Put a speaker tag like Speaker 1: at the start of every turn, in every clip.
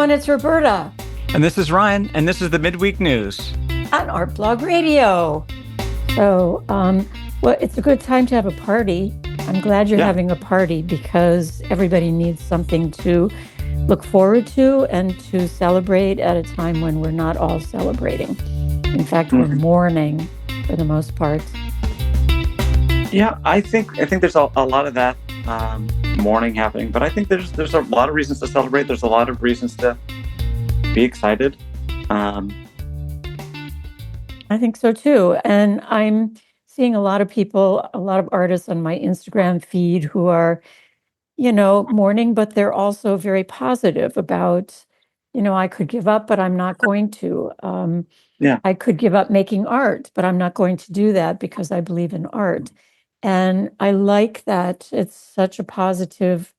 Speaker 1: everyone, it's Roberta.
Speaker 2: And this is Ryan, and this is the Midweek News
Speaker 1: On Art Blog Radio. So, well, it's a good time to have a party. I'm glad you're having a party because everybody needs something to look forward to and to celebrate at a time when we're not all celebrating. In fact, we're mourning for the most part.
Speaker 3: Yeah, I think there's a lot of that mourning happening, but I think there's a lot of reasons to celebrate. There's a lot of reasons to be excited.
Speaker 1: I think so too. And I'm seeing a lot of people, a lot of artists on my Instagram feed who are, mourning, but they're also very positive about, I could give up, but I'm not going to. I could give up making art, but I'm not going to do that because I believe in art. And I like that it's such a positive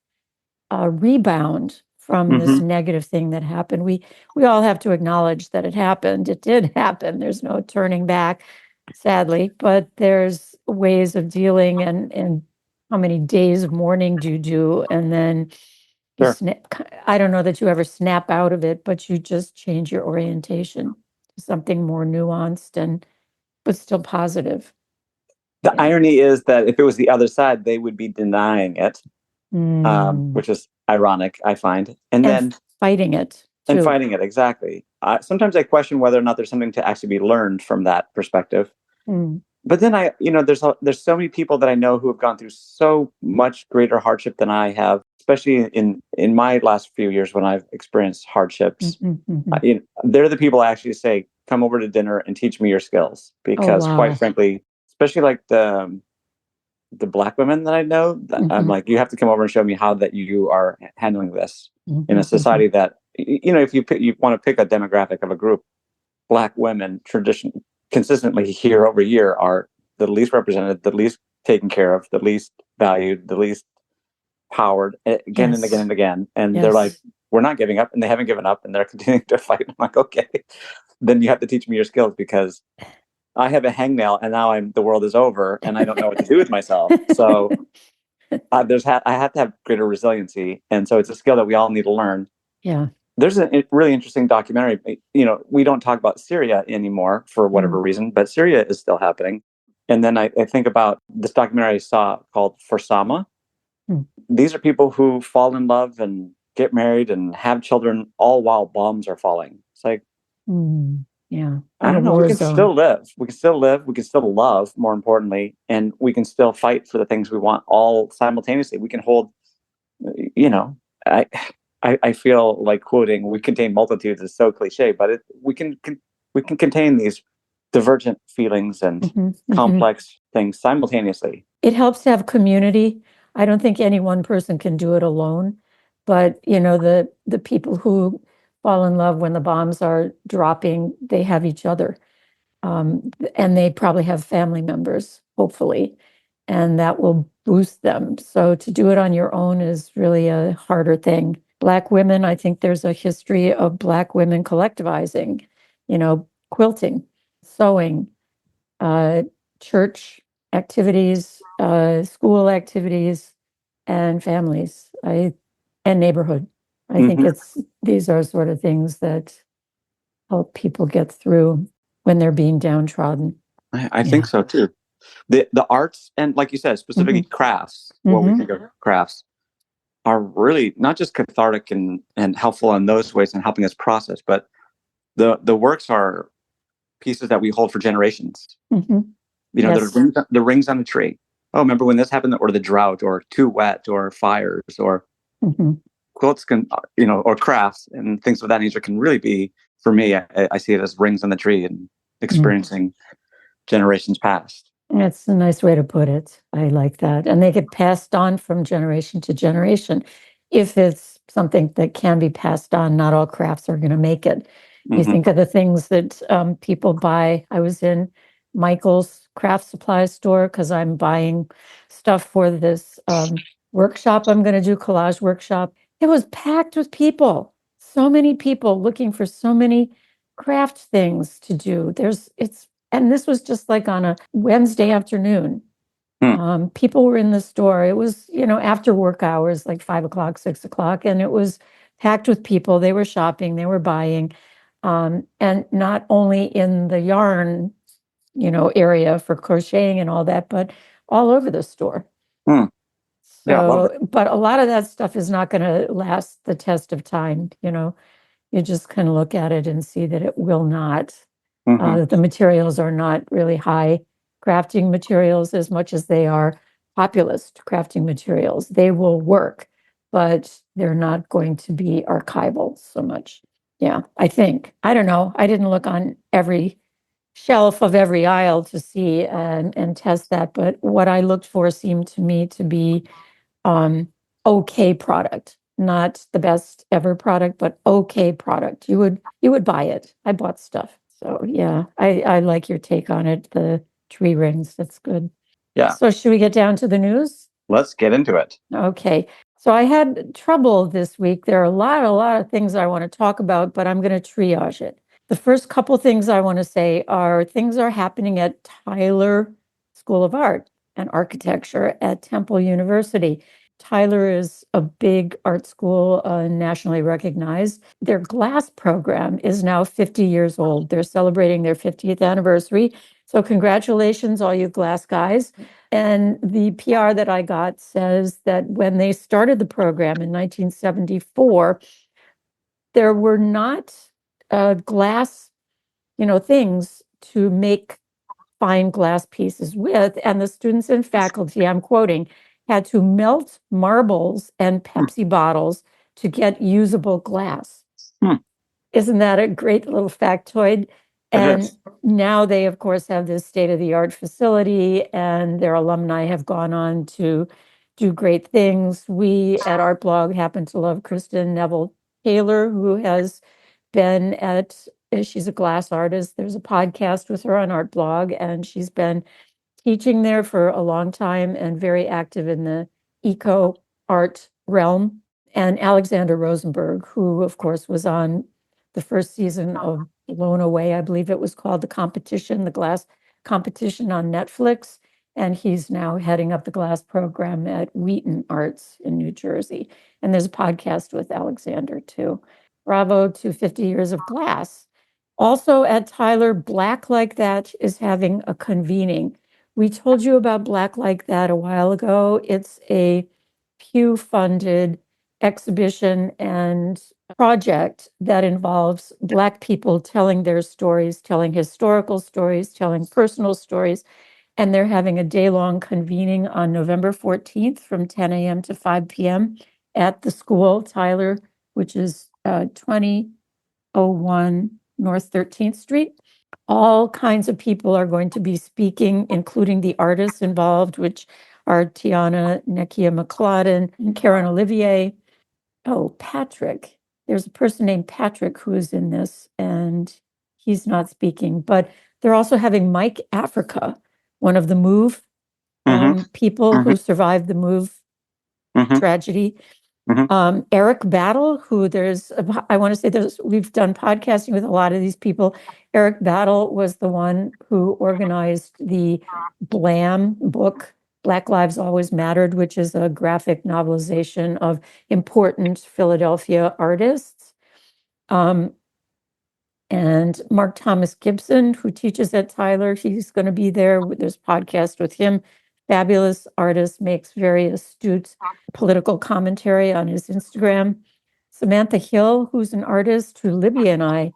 Speaker 1: rebound from this negative thing that happened. We all have to acknowledge that it happened. It did happen. There's no turning back, sadly, but there's ways of dealing and how many days of mourning do you do? And then you I don't know that you ever snap out of it, but you just change your orientation to something more nuanced but still positive.
Speaker 3: The irony is that if it was the other side, they would be denying it, which is ironic, I find. And then
Speaker 1: fighting it. Too.
Speaker 3: And fighting it, exactly. Sometimes I question whether or not there's something to actually be learned from that perspective. But then there's so many people that I know who have gone through so much greater hardship than I have, especially in my last few years when I've experienced hardships. They're the people I actually say, come over to dinner and teach me your skills. Because quite frankly, especially like the Black women that I know, I'm like, you have to come over and show me how that you are handling this in a society that, if you want to pick a demographic of a group, Black women consistently year over year are the least represented, the least taken care of, the least valued, the least powered again and again and again. And they're like, we're not giving up, and they haven't given up, and they're continuing to fight. I'm like, okay, then you have to teach me your skills because I have a hangnail and now the world is over and I don't know what to do with myself. So I have to have greater resiliency. And so it's a skill that we all need to learn.
Speaker 1: Yeah.
Speaker 3: There's a really interesting documentary. We don't talk about Syria anymore for whatever reason, but Syria is still happening. And then I think about this documentary I saw called For Sama. These are people who fall in love and get married and have children all while bombs are falling. It's like,
Speaker 1: yeah.
Speaker 3: I don't know. We can still live. We can still live. We can still love, more importantly, and we can still fight for the things we want all simultaneously. We can hold, I feel like quoting, we contain multitudes is so cliche, but we can contain these divergent feelings and complex things simultaneously.
Speaker 1: It helps to have community. I don't think any one person can do it alone, but the people who fall in love when the bombs are dropping, they have each other. And they probably have family members, hopefully, and that will boost them. So to do it on your own is really a harder thing. Black women, I think there's a history of Black women collectivizing, quilting, sewing, church activities, school activities, and families, and neighborhood. I think these are sort of things that help people get through when they're being downtrodden.
Speaker 3: I think so too. The arts and, like you said, specifically crafts, what we think of crafts, are really not just cathartic and helpful in those ways and helping us process, but the works are pieces that we hold for generations. The rings on a tree. Oh, remember when this happened, or the drought, or too wet, or fires, or quilts can, or crafts and things of that nature can really be, for me, I see it as rings on the tree and experiencing generations past.
Speaker 1: That's a nice way to put it. I like that. And they get passed on from generation to generation. If it's something that can be passed on, not all crafts are going to make it. You think of the things that people buy. I was in Michael's craft supply store because I'm buying stuff for this workshop I'm going to do, collage workshop. It was packed with people. So many people looking for so many craft things to do. And this was just like on a Wednesday afternoon. People were in the store. It was, after work hours, like 5 o'clock, 6 o'clock. And packed with people. They were shopping, they were buying, and not only in the yarn, area for crocheting and all that, but all over the store.
Speaker 3: Yeah, I love
Speaker 1: So, but a lot of that stuff is not going to last the test of time. You just kind of look at it and see that it will not. The materials are not really high crafting materials as much as they are populist crafting materials. They will work, but they're not going to be archival so much. Yeah, I think. I don't know. I didn't look on every shelf of every aisle to see and test that, but what I looked for seemed to me to be okay product, not the best ever product, but okay product. You would buy it. I bought stuff. So yeah, I like your take on it. The tree rings, that's good.
Speaker 3: Yeah.
Speaker 1: So should we get down to the news?
Speaker 3: Let's get into it.
Speaker 1: Okay. So I had trouble this week. There are a lot of things I want to talk about, but I'm going to triage it. The first couple things I want to say are things are happening at Tyler School of Art and Architecture at Temple University. Tyler is a big art school, nationally recognized. Their glass program is now 50 years old. They're celebrating their 50th anniversary. So congratulations, all you glass guys. And the PR that I got says that when they started the program in 1974, there were not glass, things to make fine glass pieces with. And the students and faculty, I'm quoting, had to melt marbles and Pepsi bottles to get usable glass. Isn't that a great little factoid? And now they, of course, have this state-of-the-art facility, and their alumni have gone on to do great things. We at Artblog happen to love Kristen Neville Taylor, who has been she's a glass artist. There's a podcast with her on Artblog, and she's been teaching there for a long time and very active in the eco art realm. And Alexander Rosenberg, who, of course, was on the first season of Blown Away, I believe it was called, the glass competition on Netflix. And he's now heading up the glass program at Wheaton Arts in New Jersey. And there's a podcast with Alexander, too. Bravo to 50 years of glass. Also at Tyler, Black Like That is having a convening. We told you about Black Like That a while ago. It's a Pew-funded exhibition and project that involves Black people telling their stories, telling historical stories, telling personal stories. And they're having a day-long convening on November 14th from 10 a.m. to 5 p.m. at the school, Tyler, which is 2001 North 13th Street. All kinds of people are going to be speaking, including the artists involved, which are Tiana Nekia McLauden and Karen Olivier. Oh, Patrick. There's a person named Patrick who is in this, and he's not speaking. But they're also having Mike Africa, one of the Move people who survived the Move tragedy. Eric Battle, who I want to say we've done podcasting with a lot of these people. Eric Battle was the one who organized the BLAM book, Black Lives Always Mattered, which is a graphic novelization of important Philadelphia artists. And Mark Thomas Gibson, who teaches at Tyler, he's going to be there. There's a podcast with him. Fabulous artist, makes very astute political commentary on his Instagram. Samantha Hill, who's an artist who Libby and I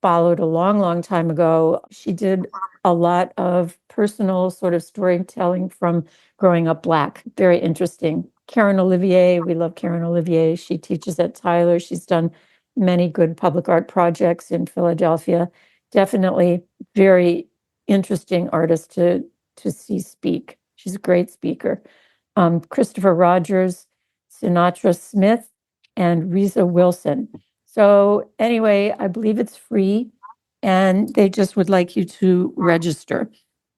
Speaker 1: followed a long time ago. She did a lot of personal sort of storytelling from growing up Black. Very interesting. Karen Olivier, we love Karen Olivier. She teaches at Tyler. She's done many good public art projects in Philadelphia. Definitely very interesting artist to see speak. She's a great speaker. Christopher Rogers, Sinatra Smith, and Reza Wilson. So anyway, I believe it's free, and they just would like you to register.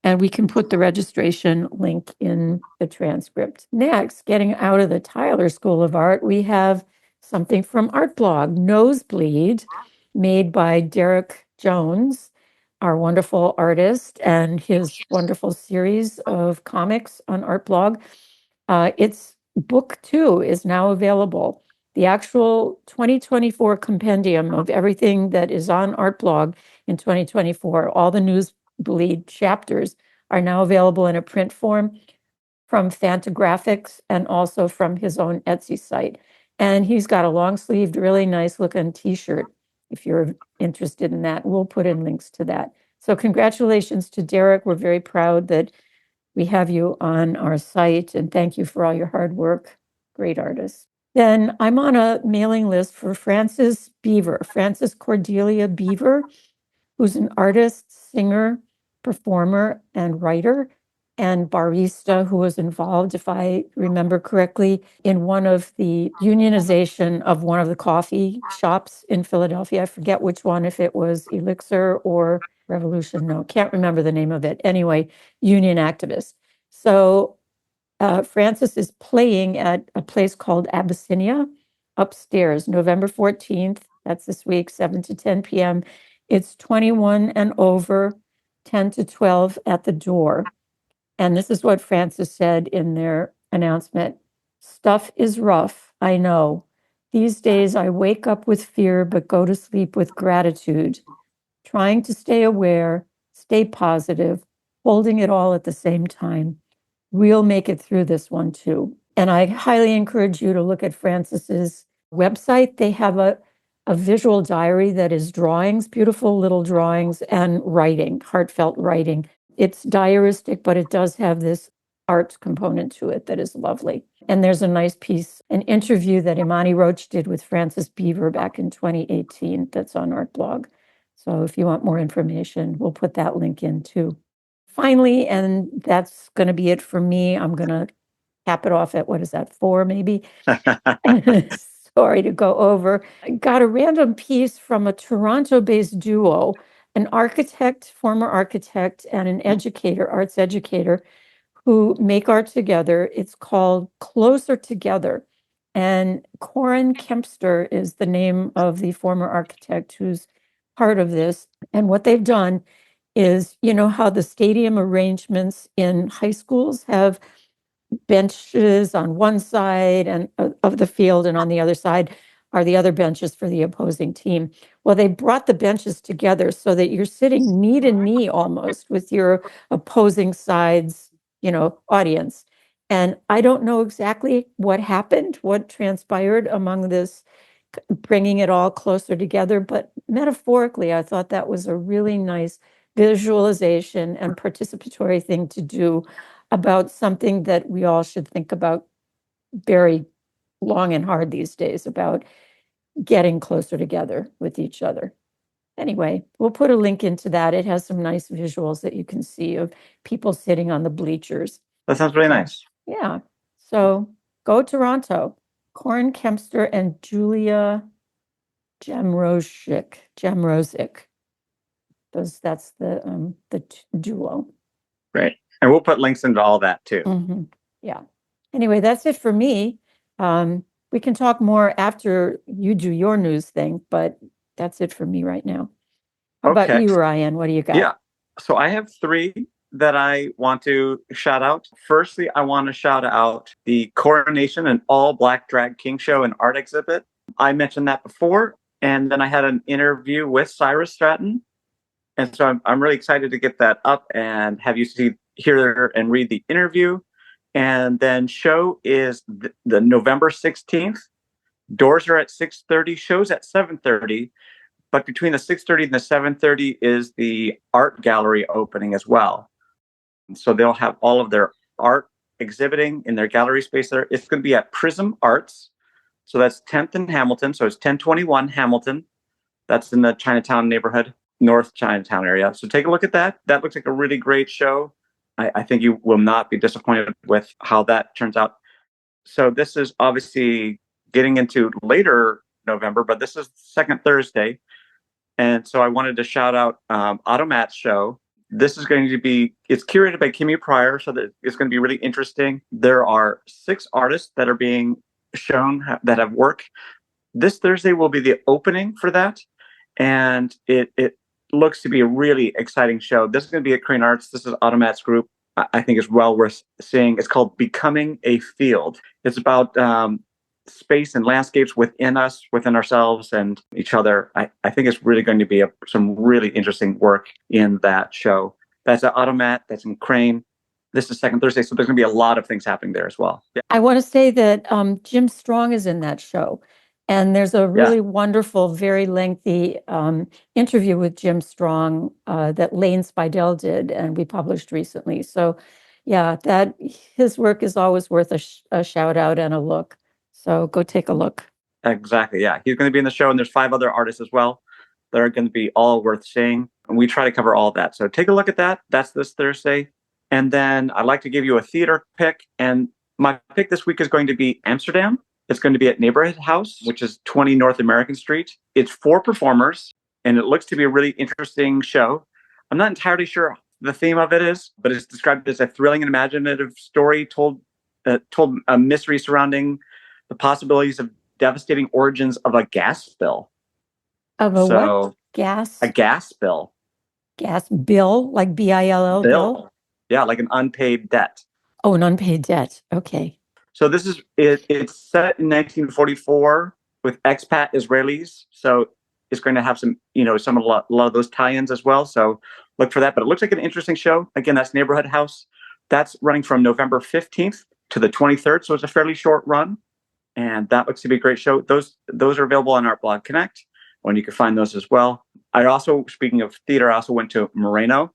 Speaker 1: And we can put the registration link in the transcript. Next, getting out of the Tyler School of Art, we have something from Artblog, Nosebleed, made by Derek Jones, our wonderful artist, and his wonderful series of comics on Artblog. Its book 2 is now available. The actual 2024 compendium of everything that is on Artblog in 2024, all the Nosebleed chapters are now available in a print form from Fantagraphics and also from his own Etsy site. And he's got a long-sleeved, really nice looking t-shirt if you're interested in that. We'll put in links to that. So congratulations to Derek. We're very proud that we have you on our site, and thank you for all your hard work. Great artist. Then I'm on a mailing list for Frances Cordelia Beaver, who's an artist, singer, performer, and writer, and barista who was involved, if I remember correctly, in one of the unionization of one of the coffee shops in Philadelphia. I forget which one, if it was Elixir or Revolution. No, can't remember the name of it. Anyway, union activist. So Frances is playing at a place called Abyssinia upstairs, November 14th. That's this week, 7 to 10 p.m. It's 21 and over, 10 to 12 at the door. And this is what Frances said in their announcement. Stuff is rough, I know. These days I wake up with fear, but go to sleep with gratitude. Trying to stay aware, stay positive, holding it all at the same time. We'll make it through this one too. And I highly encourage you to look at Frances's website. They have a visual diary that is drawings, beautiful little drawings, and writing, heartfelt writing. It's diaristic, but it does have this art component to it that is lovely. And there's a nice piece, an interview that Imani Roach did with Frances Beaver back in 2018 that's on Artblog. So if you want more information, we'll put that link in too. Finally, and that's going to be it for me, I'm going to cap it off at, what is that, 4 maybe? Sorry to go over. I got a random piece from a Toronto-based duo, an architect, former architect, and an educator, arts educator, who make art together. It's called Closer Together. And Corin Kempster is the name of the former architect who's part of this. And what they've done is, you know how the stadium arrangements in high schools have benches on one side and of the field, and on the other side are the other benches for the opposing team. Well, they brought the benches together so that you're sitting knee to knee almost with your opposing side's, audience. And I don't know exactly what happened, what transpired among this, bringing it all closer together, but metaphorically, I thought that was a really nice visualization and participatory thing to do about something that we all should think about very long and hard these days, about getting closer together with each other. Anyway, we'll put a link into that. It has some nice visuals that you can see of people sitting on the bleachers.
Speaker 3: That sounds really nice.
Speaker 1: Yeah. So go Toronto. Corin Kempster and Julia Jamrosic. That's the duo.
Speaker 3: Great. And we'll put links into all that too.
Speaker 1: Mm-hmm. Yeah. Anyway, that's it for me. We can talk more after you do your news thing, but that's it for me right now. How about you, Ryan? What do you got?
Speaker 3: Yeah. So I have 3 that I want to shout out. Firstly, I want to shout out the Coronation and All Black Drag King Show and Art Exhibit. I mentioned that before. And then I had an interview with Cyrus Stratton. And so I'm really excited to get that up and have you hear and read the interview. And then show is the November 16th. Doors are at 6:30, shows at 7:30. But between the 6:30 and the 7:30 is the art gallery opening as well. And so they'll have all of their art exhibiting in their gallery space there. It's going to be at Prism Arts. So that's 10th and Hamilton. So it's 1021 Hamilton. That's in the Chinatown neighborhood, North Chinatown area. So take a look at that. That looks like a really great show. I think you will not be disappointed with how that turns out. So this is obviously getting into later November, but this is second Thursday. And so I wanted to shout out Automat's show. This is going to be, it's curated by Kimmy Pryor, so that it's going to be really interesting. There are 6 artists that are being shown that have work. This Thursday will be the opening for that. And it looks to be a really exciting show. This is going to be at Crane Arts. This is Automat's group. I think is well worth seeing. It's called Becoming a Field. It's about space and landscapes within us, within ourselves and each other. I think it's really going to be some really interesting work in that show. That's at Automat, that's in Crane. This is second Thursday, so there's going to be a lot of things happening there as well. Yeah.
Speaker 1: I want to say that Jim Strong is in that show. And there's a really wonderful, very lengthy interview with Jim Strong that Lane Spidell did, and we published recently. So, yeah, that his work is always worth a shout out and a look. So go take a look.
Speaker 3: Exactly. Yeah, he's going to be in the show, and there's 5 other artists as well that are going to be all worth seeing. And we try to cover all of that. So take a look at that. That's this Thursday. And then I'd like to give you a theater pick. And my pick this week is going to be Amsterdam. It's going to be at Neighborhood House, which is 20 North American Street. It's 4 performers, and it looks to be a really interesting show. I'm not entirely sure the theme of it is, but it's described as a thrilling and imaginative story told a mystery surrounding the possibilities of devastating origins of a gas spill.
Speaker 1: Of a what? Gas?
Speaker 3: A gas spill.
Speaker 1: Gas bill, like BILL bill?
Speaker 3: Yeah, like an unpaid debt.
Speaker 1: Oh, an unpaid debt. Okay.
Speaker 3: So this is it's set in 1944 with expat Israelis. So it's going to have some, a lot of those tie-ins as well. So look for that. But it looks like an interesting show. Again, that's Neighborhood House. That's running from November 15th to the 23rd. So it's a fairly short run. And that looks to be a great show. Those are available on ArtrblogConnect, when you can find those as well. I also, speaking of theater, I also went to Moreno,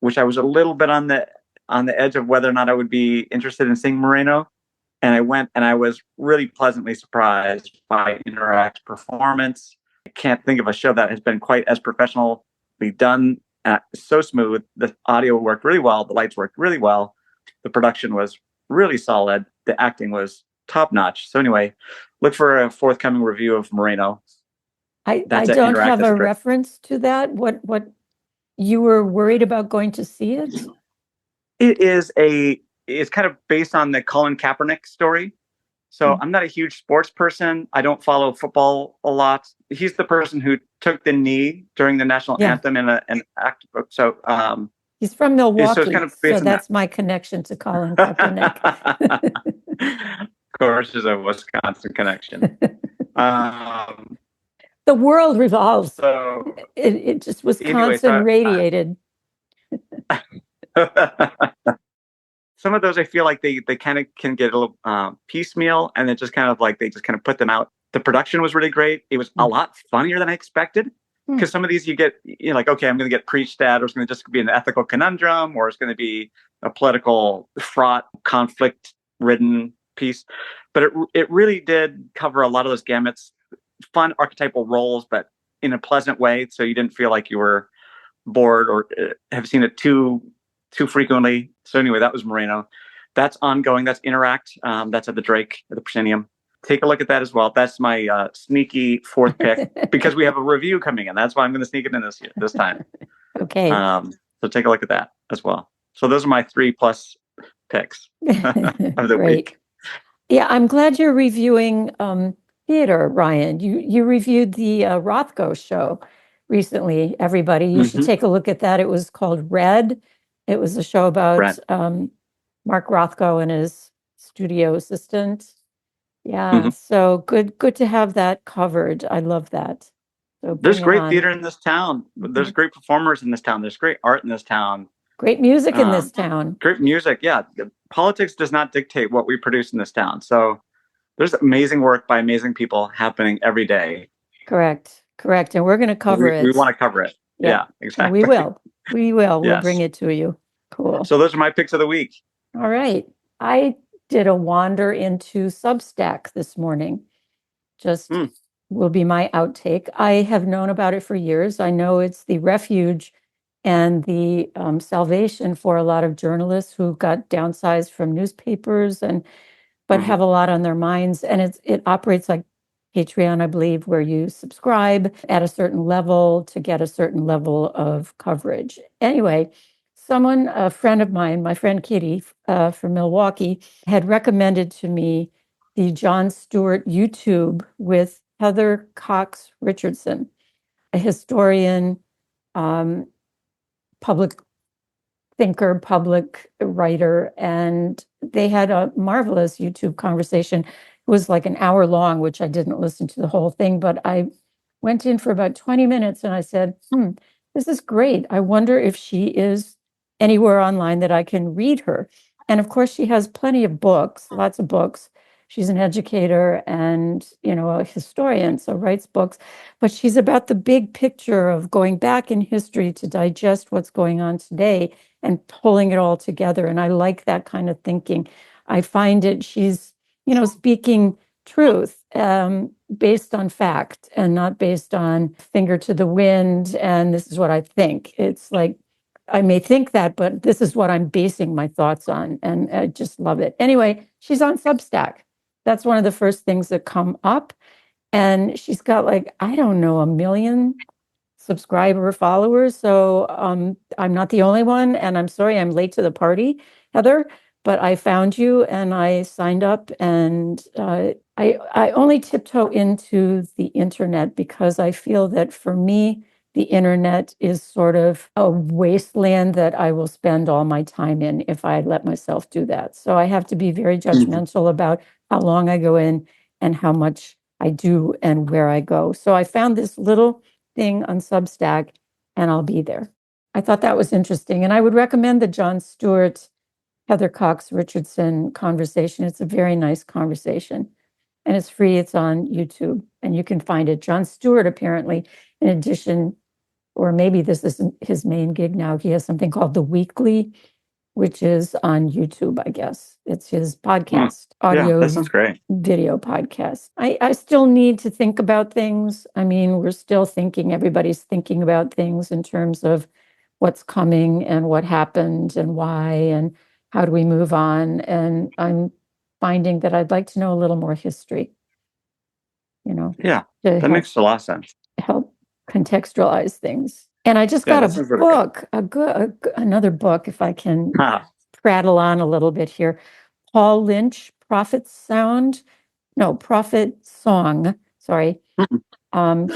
Speaker 3: which I was a little bit on the edge of whether or not I would be interested in seeing Moreno. And I went, and I was really pleasantly surprised by Interact's performance. I can't think of a show that has been quite as professionally done. So smooth. The audio worked really well. The lights worked really well. The production was really solid. The acting was top notch. So anyway, look for a forthcoming review of Moreno.
Speaker 1: I don't have a reference to that. What you were worried about going to see it?
Speaker 3: It's kind of based on the Colin Kaepernick story. So I'm not a huge sports person. I don't follow football a lot. He's the person who took the knee during the national anthem in an act. So
Speaker 1: he's from Milwaukee,
Speaker 3: so, it's kind of
Speaker 1: so that's my connection to Colin Kaepernick.
Speaker 3: Of course, there's a Wisconsin connection.
Speaker 1: The world revolves.
Speaker 3: So
Speaker 1: it just Wisconsin radiated.
Speaker 3: Some of those I feel like they kind of can get a little piecemeal, and it just kind of like they just kind of put them out. The production was really great. It was a lot funnier than I expected, because some of these you get, like, okay, I'm going to get preached at, or it's going to just be an ethical conundrum, or it's going to be a political fraught, conflict-ridden piece. But it really did cover a lot of those gamuts, fun archetypal roles, but in a pleasant way, so you didn't feel like you were bored or have seen it too frequently. So anyway, that was Moreno. That's ongoing. That's Interact. That's at the Drake, at the Proscenium. Take a look at that as well. That's my sneaky 4th pick, because we have a review coming in. That's why I'm going to sneak it in this time.
Speaker 1: Okay.
Speaker 3: So take a look at that as well. So those are my 3+ picks of the week.
Speaker 1: Yeah, I'm glad you're reviewing theater, Ryan. You reviewed the Rothko show recently. Everybody, you should take a look at that. It was called Red. It was a show about Mark Rothko and his studio assistant. Yeah, so good to have that covered. I love that. So
Speaker 3: there's great theater in this town. There's great performers in this town. There's great art in this town.
Speaker 1: Great music in this town.
Speaker 3: Great music, yeah. Politics does not dictate what we produce in this town. So there's amazing work by amazing people happening every day.
Speaker 1: Correct. And we're going to cover it.
Speaker 3: We want to cover it. Yeah, exactly.
Speaker 1: And we will. Yes. We'll bring it to you. Cool.
Speaker 3: So those are my picks of the week.
Speaker 1: All right. I did a wander into Substack this morning. Just will be my outtake. I have known about it for years. I know it's the refuge and the salvation for a lot of journalists who got downsized from newspapers but have a lot on their minds. And it operates like Patreon, I believe, where you subscribe at a certain level to get a certain level of coverage. Anyway, a friend of mine, my friend Kitty from Milwaukee, had recommended to me the Jon Stewart YouTube with Heather Cox Richardson, a historian, public thinker, public writer, and they had a marvelous YouTube conversation. was like an hour long, which I didn't listen to the whole thing, but I went in for about 20 minutes and I said, this is great. I wonder if she is anywhere online that I can read her. And of course, she has plenty of books, lots of books. She's an educator and, a historian, so writes books, but she's about the big picture of going back in history to digest what's going on today and pulling it all together. And I like that kind of thinking. I find she's, speaking truth based on fact and not based on finger to the wind. And this is what I think. It's like, I may think that, but this is what I'm basing my thoughts on. And I just love it. Anyway, she's on Substack. That's one of the first things that come up. And she's got like, I don't know, 1 million subscriber followers. So I'm not the only one. And I'm sorry I'm late to the party, Heather, but I found you and I signed up. And I only tiptoe into the internet because I feel that for me, the internet is sort of a wasteland that I will spend all my time in if I let myself do that. So I have to be very judgmental about how long I go in and how much I do and where I go. So I found this little thing on Substack and I'll be there. I thought that was interesting. And I would recommend the Jon Stewart, Heather Cox Richardson conversation. It's a very nice conversation and it's free. It's on YouTube and you can find it. Jon Stewart, apparently, in addition, or maybe this isn't his main gig now, he has something called The Weekly, which is on YouTube, I guess. It's his podcast, audio,
Speaker 3: that sounds great.
Speaker 1: Video podcast. I still need to think about things. I mean, we're still thinking, everybody's thinking about things in terms of what's coming and what happened and why and how do we move on. And I'm finding that I'd like to know a little more history,
Speaker 3: Yeah, that makes a lot of sense.
Speaker 1: Help contextualize things. And I just got a book, another book, if I can prattle on a little bit here. Paul Lynch, Prophet Song. Sorry.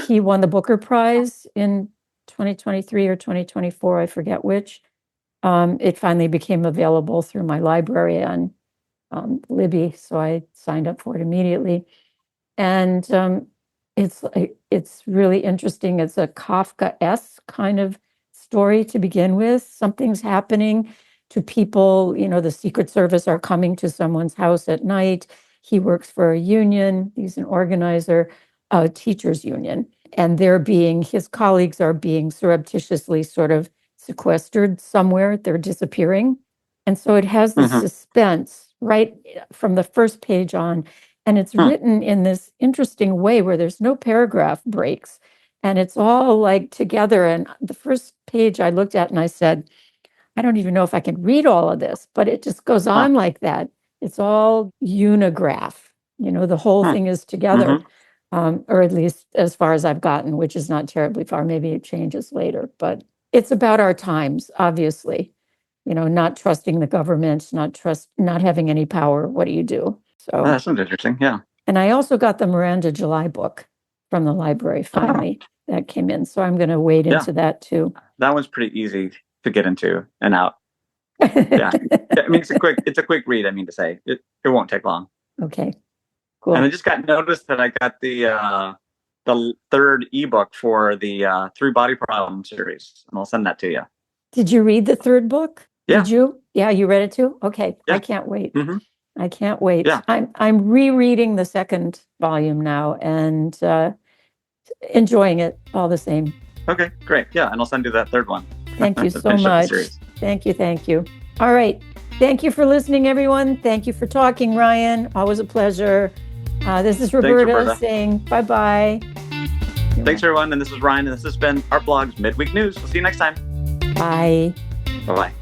Speaker 1: He won the Booker Prize in 2023 or 2024, I forget which. It finally became available through my library on Libby, so I signed up for it immediately. And it's really interesting. It's a Kafka-esque kind of story to begin with. Something's happening to people. The Secret Service are coming to someone's house at night. He works for a union. He's an organizer, a teachers union. And his colleagues are being surreptitiously sort of sequestered somewhere. They're disappearing. And so it has this suspense right from the first page on. And it's written in this interesting way where there's no paragraph breaks. And it's all like together. And the first page I looked at and I said, I don't even know if I can read all of this, but it just goes on like that. It's all unigraph. The whole thing is together, or at least as far as I've gotten, which is not terribly far. Maybe it changes later, but it's about our times, obviously. Not trusting the government, not having any power. What do you do? So
Speaker 3: that sounds interesting. Yeah.
Speaker 1: And I also got the Miranda July book from the library finally. That came in. So I'm going to wade into that too.
Speaker 3: That one's pretty easy to get into and out. Yeah. I mean, it's a quick read. I mean to say it won't take long.
Speaker 1: Okay, cool.
Speaker 3: And I just got noticed that I got the third ebook for the 3 Body Problem series, and I'll send that to you.
Speaker 1: Did you read the third book?
Speaker 3: Yeah.
Speaker 1: Did you? Yeah, you read it too? Okay.
Speaker 3: Yeah.
Speaker 1: I can't wait. I can't wait.
Speaker 3: Yeah.
Speaker 1: I'm rereading the second volume now and enjoying it all the same.
Speaker 3: Okay, great. Yeah, and I'll send you that third one.
Speaker 1: Thank you so much. Thank you. All right. Thank you for listening, everyone. Thank you for talking, Ryan. Always a pleasure. This is Roberta saying bye-bye.
Speaker 3: Thanks, everyone. And this is Ryan, and this has been Artblog's Midweek News. We'll see you next time.
Speaker 1: Bye.
Speaker 3: Bye-bye.